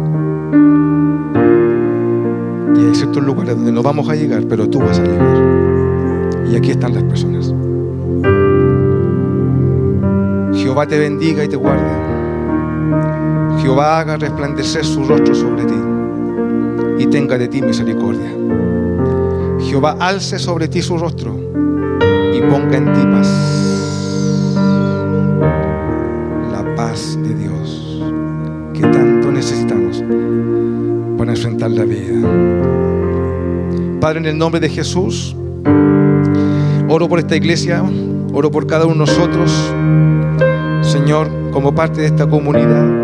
y hay ciertos lugares donde no vamos a llegar, pero tú vas a llegar, y aquí están las personas. Jehová te bendiga y te guarde. Jehová haga resplandecer su rostro sobre ti y tenga de ti misericordia. Jehová alce sobre ti su rostro y ponga en ti paz. La paz de Dios que tanto necesitamos para enfrentar la vida. Padre, en el nombre de Jesús, oro por esta iglesia, oro por cada uno de nosotros, Señor, como parte de esta comunidad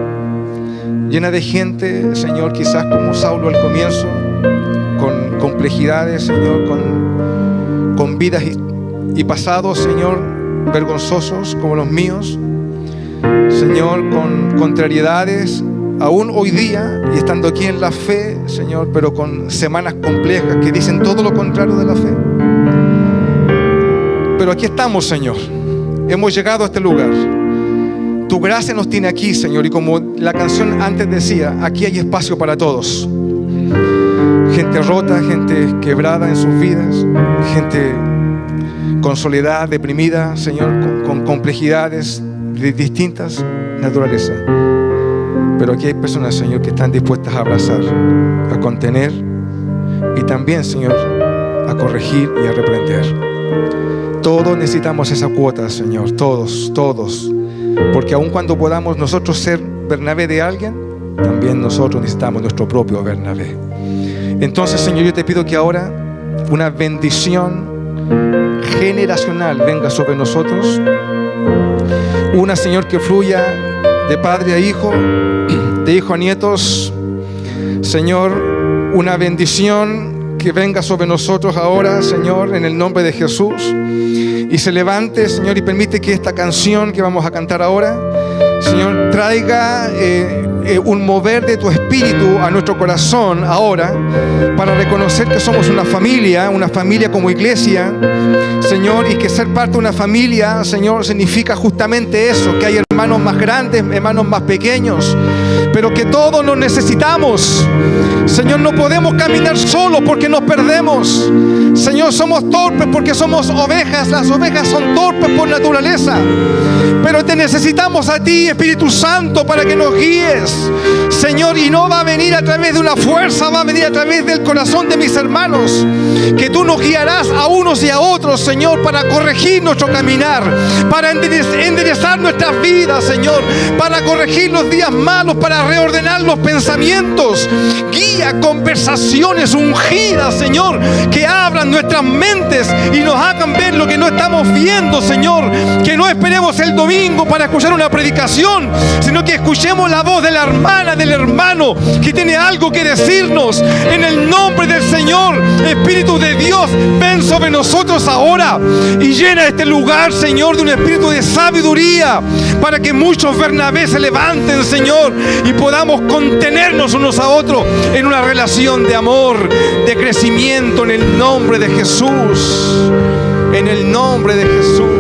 llena de gente, Señor, quizás como Saulo al comienzo, con complejidades, Señor, con vidas y pasados, Señor, vergonzosos como los míos, Señor, con contrariedades, aún hoy día, y estando aquí en la fe, Señor, pero con semanas complejas que dicen todo lo contrario de la fe. Pero aquí estamos, Señor, hemos llegado a este lugar. Tu gracia nos tiene aquí, Señor, y como la canción antes decía, aquí hay espacio para todos. Gente rota, gente quebrada en sus vidas, gente con soledad, deprimida, Señor, con complejidades de distintas naturalezas. Pero aquí hay personas, Señor, que están dispuestas a abrazar, a contener y también, Señor, a corregir y a reprender. Todos necesitamos esa cuota, Señor, todos. Porque aun cuando podamos nosotros ser Bernabé de alguien, también nosotros necesitamos nuestro propio Bernabé. Entonces, Señor, yo te pido que ahora una bendición generacional venga sobre nosotros. Una, Señor, que fluya de padre a hijo, de hijo a nietos. Señor, una bendición que venga sobre nosotros ahora, Señor, en el nombre de Jesús. Y se levante, Señor, y permite que esta canción que vamos a cantar ahora, Señor, traiga un mover de tu espíritu a nuestro corazón ahora, para reconocer que somos una familia como iglesia, Señor, y que ser parte de una familia, Señor, significa justamente eso, que hay hermanos más grandes, hermanos más pequeños, pero que todos nos necesitamos. Señor, no podemos caminar solos porque nos perdemos. Señor, somos torpes porque somos ovejas. Las ovejas son torpes por naturaleza, pero te necesitamos a ti, Espíritu Santo, para que nos guíes, Señor, y no va a venir a través de una fuerza, va a venir a través del corazón de mis hermanos, que tú nos guiarás a unos y a otros, Señor, para corregir nuestro caminar, para enderezar nuestras vidas, Señor, para corregir los días malos, para reordenar los pensamientos. Guía conversaciones ungidas, Señor, que abran nuestras mentes y nos hagan ver lo que no estamos viendo, Señor. Que no esperemos el domingo para escuchar una predicación, sino que escuchemos la voz de la hermana, del hermano que tiene algo que decirnos. En el nombre del Señor, Espíritu de Dios, ven sobre nosotros ahora y llena este lugar, Señor, de un espíritu de sabiduría, para que muchos Bernabé se levanten, Señor, y podamos contenernos unos a otros en una relación de amor, de crecimiento, en el nombre de Jesús. En el nombre de Jesús.